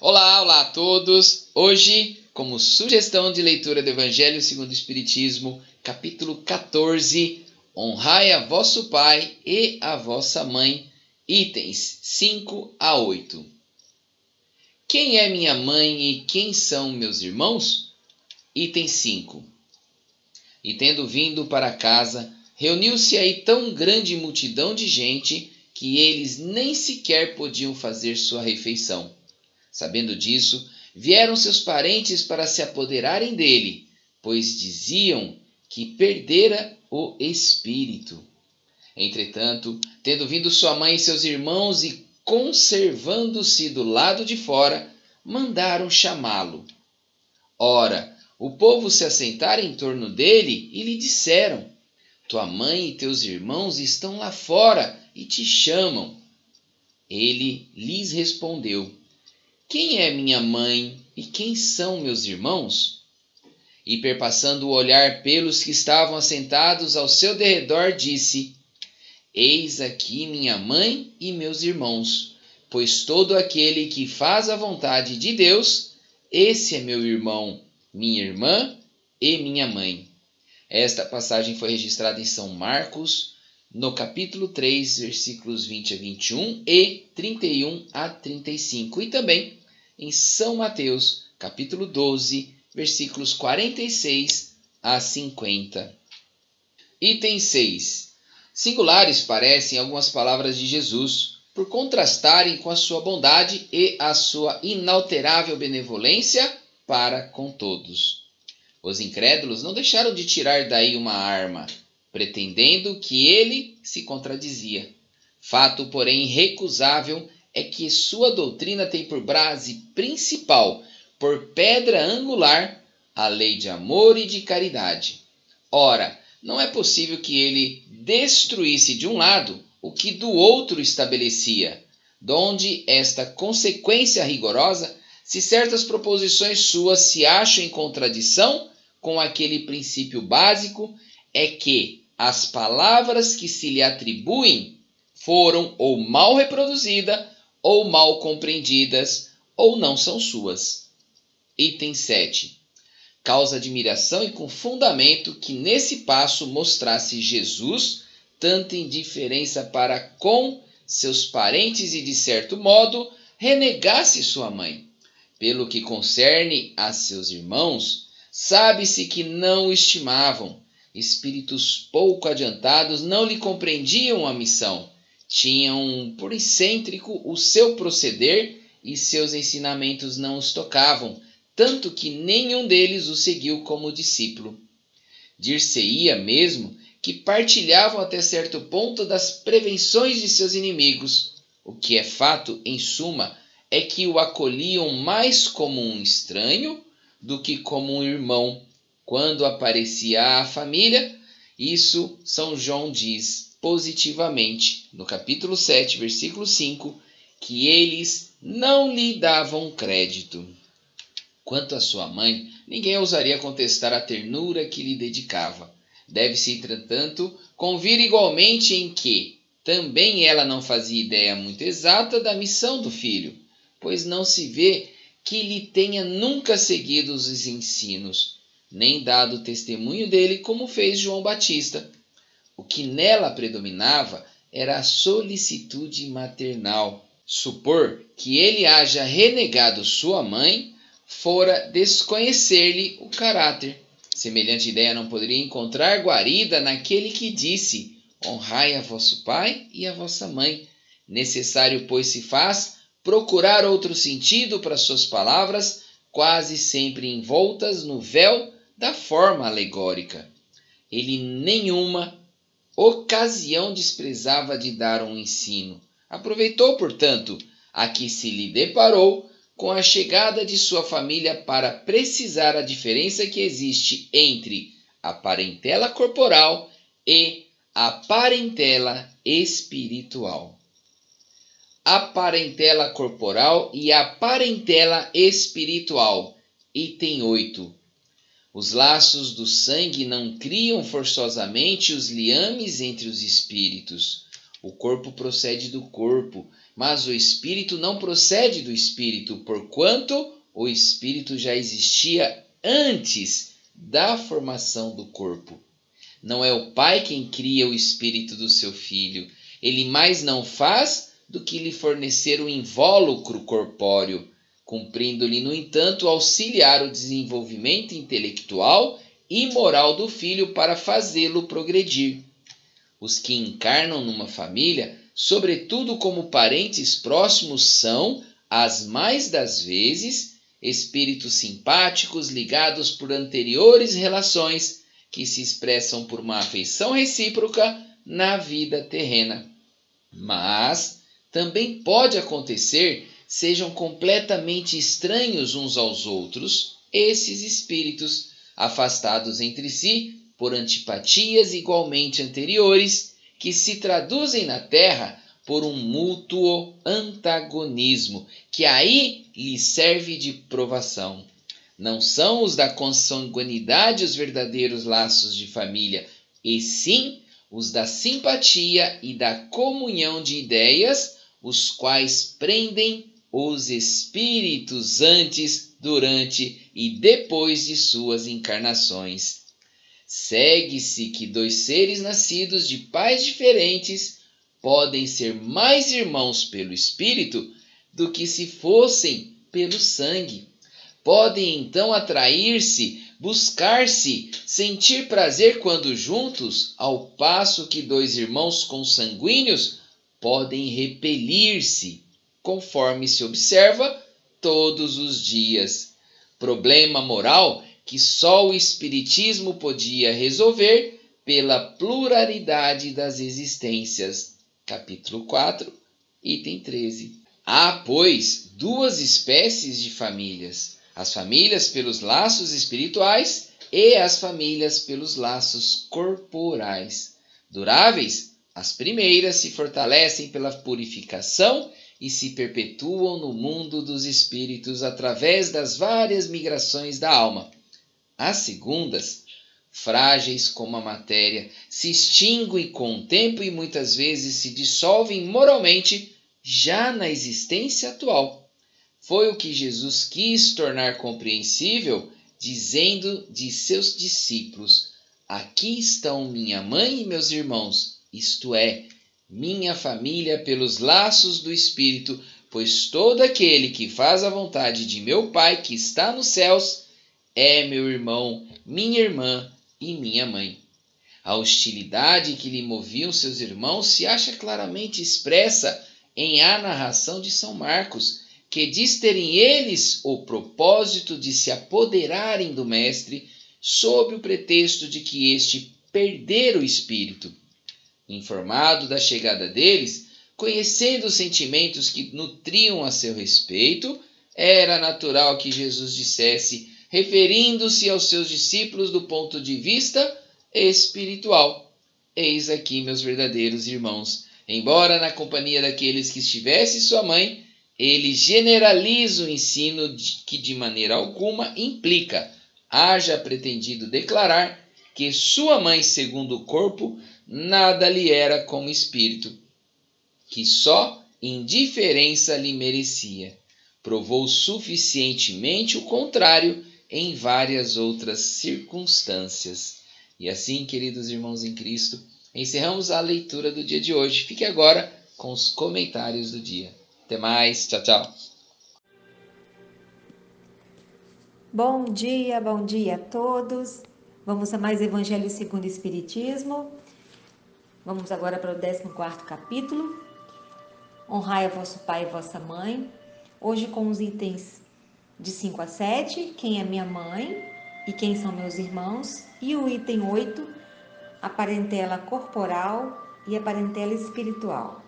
Olá a todos! Hoje, como sugestão de leitura do Evangelho segundo o Espiritismo, capítulo 14, honrai a vosso pai e a vossa mãe, itens 5 a 8. Quem é minha mãe e quem são meus irmãos? Item 5. E tendo vindo para casa, reuniu-se aí tão grande multidão de gente que eles nem sequer podiam fazer sua refeição. Sabendo disso, vieram seus parentes para se apoderarem dele, pois diziam que perdera o espírito. Entretanto, tendo vindo sua mãe e seus irmãos e conservando-se do lado de fora, mandaram chamá-lo. Ora, o povo se assentara em torno dele e lhe disseram: tua mãe e teus irmãos estão lá fora e te chamam. Ele lhes respondeu: quem é minha mãe e quem são meus irmãos? E perpassando o olhar pelos que estavam assentados ao seu derredor, disse: eis aqui minha mãe e meus irmãos, pois todo aquele que faz a vontade de Deus, esse é meu irmão, minha irmã e minha mãe. Esta passagem foi registrada em São Marcos, no capítulo 3, versículos 20 a 21 e 31 a 35, e também em São Mateus, capítulo 12, versículos 46 a 50. Item 6. Singulares parecem algumas palavras de Jesus, por contrastarem com a sua bondade e a sua inalterável benevolência para com todos. Os incrédulos não deixaram de tirar daí uma arma, pretendendo que ele se contradizia. Fato, porém, irrecusável é que sua doutrina tem por base principal, por pedra angular, a lei de amor e de caridade. Ora, não é possível que ele destruísse de um lado o que do outro estabelecia, donde esta consequência rigorosa, se certas proposições suas se acham em contradição com aquele princípio básico, é que as palavras que se lhe atribuem foram ou mal reproduzidas, ou mal compreendidas, ou não são suas. Item 7. Causa admiração e com fundamento que nesse passo mostrasse Jesus tanta indiferença para com seus parentes e, de certo modo, renegasse sua mãe. Pelo que concerne a seus irmãos, sabe-se que não o estimavam. Espíritos pouco adiantados não lhe compreendiam a missão. Tinham por excêntrico o seu proceder e seus ensinamentos não os tocavam, tanto que nenhum deles o seguiu como discípulo. Dir-se-ia mesmo que partilhavam até certo ponto das prevenções de seus inimigos. O que é fato, em suma, é que o acolhiam mais como um estranho do que como um irmão. Quando aparecia a família, isso São João diz positivamente, no capítulo 7, versículo 5, que eles não lhe davam crédito. Quanto à sua mãe, ninguém ousaria contestar a ternura que lhe dedicava. Deve-se, entretanto, convir igualmente em que também ela não fazia ideia muito exata da missão do filho, pois não se vê que lhe tenha nunca seguido os ensinos, nem dado testemunho dele como fez João Batista. O que nela predominava era a solicitude maternal. Supor que ele haja renegado sua mãe fora desconhecer-lhe o caráter. Semelhante ideia não poderia encontrar guarida naquele que disse: honrai a vosso pai e a vossa mãe. Necessário, pois, se faz procurar outro sentido para suas palavras, quase sempre envoltas no véu da forma alegórica. Ele nenhuma ocasião desprezava de dar um ensino. Aproveitou, portanto, a que se lhe deparou com a chegada de sua família para precisar a diferença que existe entre a parentela corporal e a parentela espiritual. A parentela corporal e a parentela espiritual. Item 8. Os laços do sangue não criam forçosamente os liames entre os espíritos. O corpo procede do corpo, mas o espírito não procede do espírito, porquanto o espírito já existia antes da formação do corpo. Não é o pai quem cria o espírito do seu filho. Ele mais não faz do que lhe fornecer o invólucro corpóreo, cumprindo-lhe, no entanto, auxiliar o desenvolvimento intelectual e moral do filho para fazê-lo progredir. Os que encarnam numa família, sobretudo como parentes próximos, são, as mais das vezes, espíritos simpáticos ligados por anteriores relações que se expressam por uma afeição recíproca na vida terrena. Mas também pode acontecer sejam completamente estranhos uns aos outros esses espíritos, afastados entre si por antipatias igualmente anteriores, que se traduzem na Terra por um mútuo antagonismo, que aí lhe serve de provação. Não são os da consanguinidade os verdadeiros laços de família, e sim os da simpatia e da comunhão de ideias, os quais prendem os espíritos antes, durante e depois de suas encarnações. Segue-se que dois seres nascidos de pais diferentes podem ser mais irmãos pelo espírito do que se fossem pelo sangue. Podem então atrair-se, buscar-se, sentir prazer quando juntos, ao passo que dois irmãos consanguíneos podem repelir-se, conforme se observa todos os dias. Problema moral que só o Espiritismo podia resolver pela pluralidade das existências. Capítulo 4, item 13. Há, pois, duas espécies de famílias: as famílias pelos laços espirituais e as famílias pelos laços corporais. Duráveis, as primeiras se fortalecem pela purificação e se perpetuam no mundo dos espíritos através das várias migrações da alma. As segundas, frágeis como a matéria, se extinguem com o tempo e muitas vezes se dissolvem moralmente já na existência atual. Foi o que Jesus quis tornar compreensível, dizendo de seus discípulos: aqui estão minha mãe e meus irmãos, isto é, minha família pelos laços do Espírito, pois todo aquele que faz a vontade de meu Pai que está nos céus é meu irmão, minha irmã e minha mãe. A hostilidade que lhe moviam seus irmãos se acha claramente expressa em a narração de São Marcos, que diz terem eles o propósito de se apoderarem do Mestre sob o pretexto de que este perdera o espírito. Informado da chegada deles, conhecendo os sentimentos que nutriam a seu respeito, era natural que Jesus dissesse, referindo-se aos seus discípulos do ponto de vista espiritual: eis aqui meus verdadeiros irmãos. Embora na companhia daqueles que estivesse sua mãe, ele generaliza o ensino que de maneira alguma implica, haja pretendido declarar que sua mãe, segundo o corpo, nada lhe era como espírito, que só indiferença lhe merecia. Provou suficientemente o contrário em várias outras circunstâncias. E assim, queridos irmãos em Cristo, encerramos a leitura do dia de hoje. Fique agora com os comentários do dia. Até mais, tchau, tchau. Bom dia a todos. Vamos a mais Evangelho segundo o Espiritismo. Vamos agora para o 14º capítulo. Honrai a vosso pai e vossa mãe. Hoje com os itens de 5 a 7, quem é minha mãe e quem são meus irmãos. E o item 8, a parentela corporal e a parentela espiritual.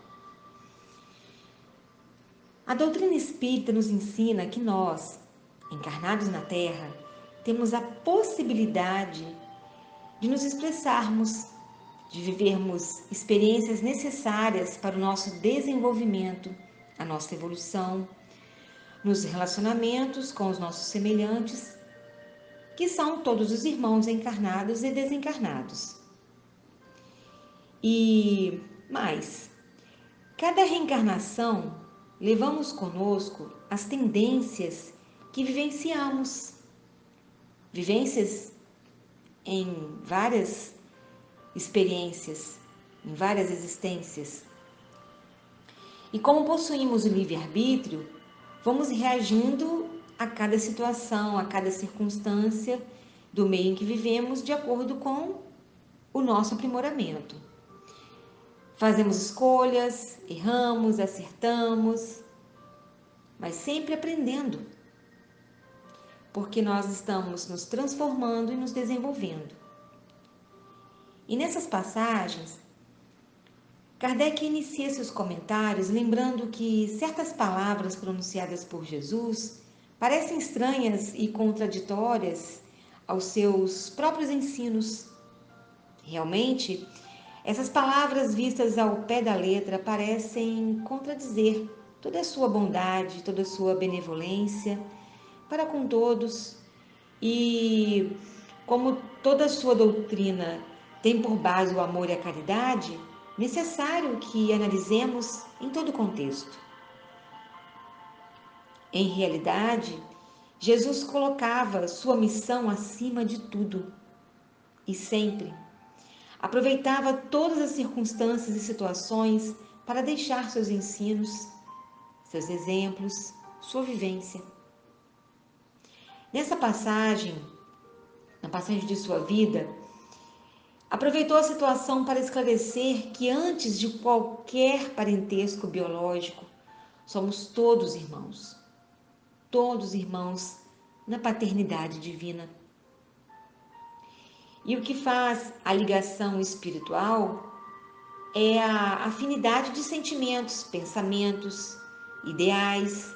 A doutrina espírita nos ensina que nós, encarnados na Terra, temos a possibilidade de nos expressarmos, de vivermos experiências necessárias para o nosso desenvolvimento, a nossa evolução, nos relacionamentos com os nossos semelhantes, que são todos os irmãos encarnados e desencarnados. E mais, cada reencarnação levamos conosco as tendências que vivenciamos. Vivências em várias experiências, em várias existências. E como possuímos o livre-arbítrio, vamos reagindo a cada situação, a cada circunstância do meio em que vivemos, de acordo com o nosso aprimoramento. Fazemos escolhas, erramos, acertamos, mas sempre aprendendo, porque nós estamos nos transformando e nos desenvolvendo. E nessas passagens, Kardec inicia seus comentários lembrando que certas palavras pronunciadas por Jesus parecem estranhas e contraditórias aos seus próprios ensinos. Realmente, essas palavras vistas ao pé da letra parecem contradizer toda a sua bondade, toda a sua benevolência para com todos, e como toda a sua doutrina tem por base o amor e a caridade, necessário que analisemos em todo o contexto. Em realidade, Jesus colocava sua missão acima de tudo e sempre aproveitava todas as circunstâncias e situações para deixar seus ensinos, seus exemplos, sua vivência. Nessa passagem, na passagem de sua vida, aproveitou a situação para esclarecer que antes de qualquer parentesco biológico, somos todos irmãos na paternidade divina. E o que faz a ligação espiritual é a afinidade de sentimentos, pensamentos, ideais,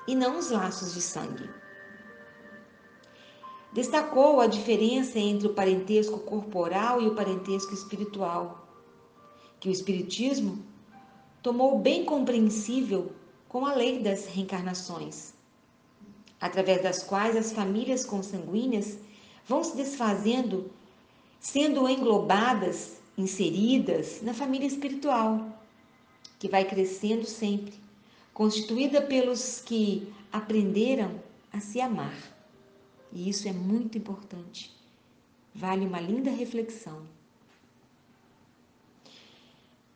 e não os laços de sangue. Destacou a diferença entre o parentesco corporal e o parentesco espiritual, que o Espiritismo tomou bem compreensível com a lei das reencarnações, através das quais as famílias consanguíneas vão se desfazendo, sendo englobadas, inseridas na família espiritual, que vai crescendo sempre, constituída pelos que aprenderam a se amar. E isso é muito importante. Vale uma linda reflexão.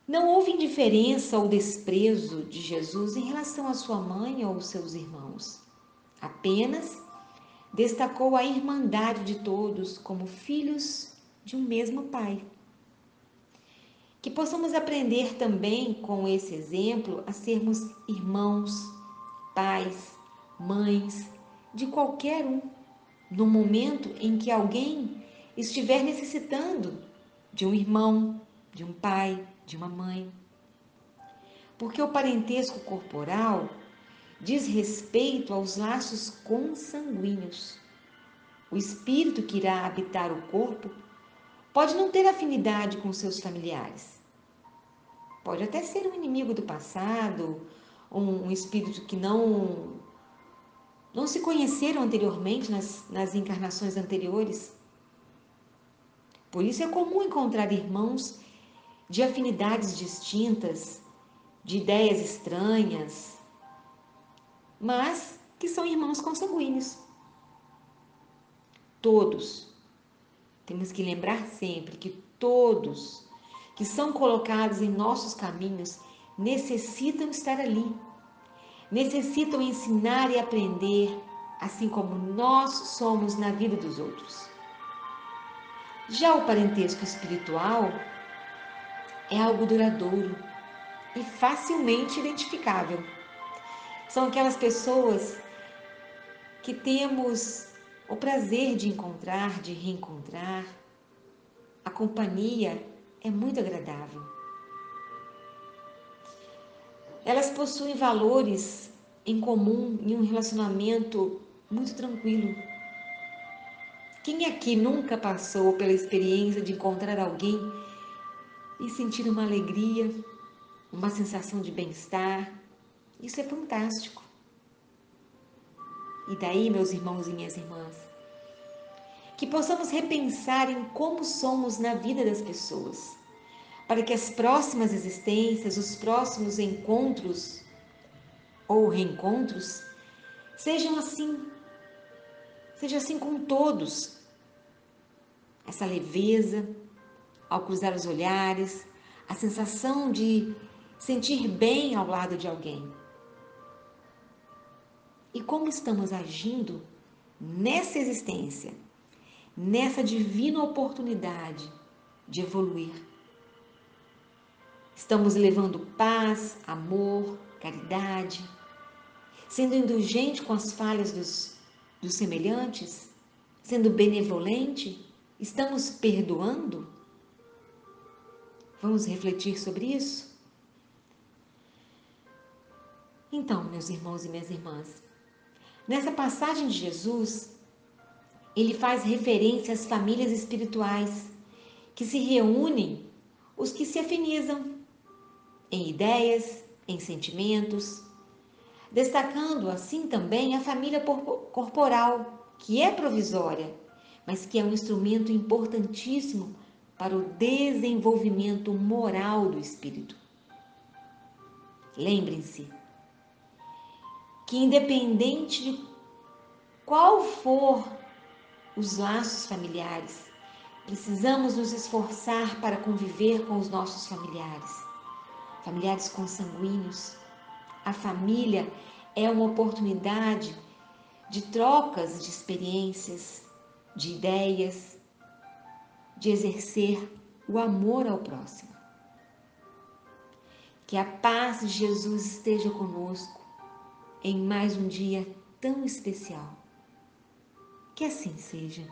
Não houve indiferença ou desprezo de Jesus em relação à sua mãe ou aos seus irmãos. Apenas destacou a irmandade de todos como filhos de um mesmo Pai. Que possamos aprender também com esse exemplo a sermos irmãos, pais, mães de qualquer um, no momento em que alguém estiver necessitando de um irmão, de um pai, de uma mãe. Porque o parentesco corporal diz respeito aos laços consanguíneos. O espírito que irá habitar o corpo pode não ter afinidade com seus familiares. Pode até ser um inimigo do passado, um espírito que não se conheceram anteriormente nas encarnações anteriores. Por isso é comum encontrar irmãos de afinidades distintas, de ideias estranhas, mas que são irmãos consanguíneos. Todos, temos que lembrar sempre que todos que são colocados em nossos caminhos necessitam estar ali, necessitam ensinar e aprender, assim como nós somos na vida dos outros. Já o parentesco espiritual é algo duradouro e facilmente identificável. São aquelas pessoas que temos o prazer de encontrar, de reencontrar. A companhia é muito agradável. Elas possuem valores em comum em um relacionamento muito tranquilo. Quem aqui nunca passou pela experiência de encontrar alguém e sentir uma alegria, uma sensação de bem-estar? Isso é fantástico. E daí, meus irmãos e minhas irmãs, que possamos repensar em como somos na vida das pessoas, para que as próximas existências, os próximos encontros ou reencontros, seja assim com todos. Essa leveza ao cruzar os olhares, a sensação de sentir bem ao lado de alguém. E como estamos agindo nessa existência, nessa divina oportunidade de evoluir? Estamos levando paz, amor, caridade, sendo indulgente com as falhas dos semelhantes, sendo benevolente? Estamos perdoando? Vamos refletir sobre isso? Então, meus irmãos e minhas irmãs, nessa passagem de Jesus, ele faz referência às famílias espirituais que se reúnem, os que se afinizam em ideias, em sentimentos, destacando assim também a família corporal, que é provisória, mas que é um instrumento importantíssimo para o desenvolvimento moral do espírito. Lembrem-se que, independente de qual for os laços familiares, precisamos nos esforçar para conviver com os nossos familiares consanguíneos. A família é uma oportunidade de trocas de experiências, de ideias, de exercer o amor ao próximo. Que a paz de Jesus esteja conosco em mais um dia tão especial. Que assim seja.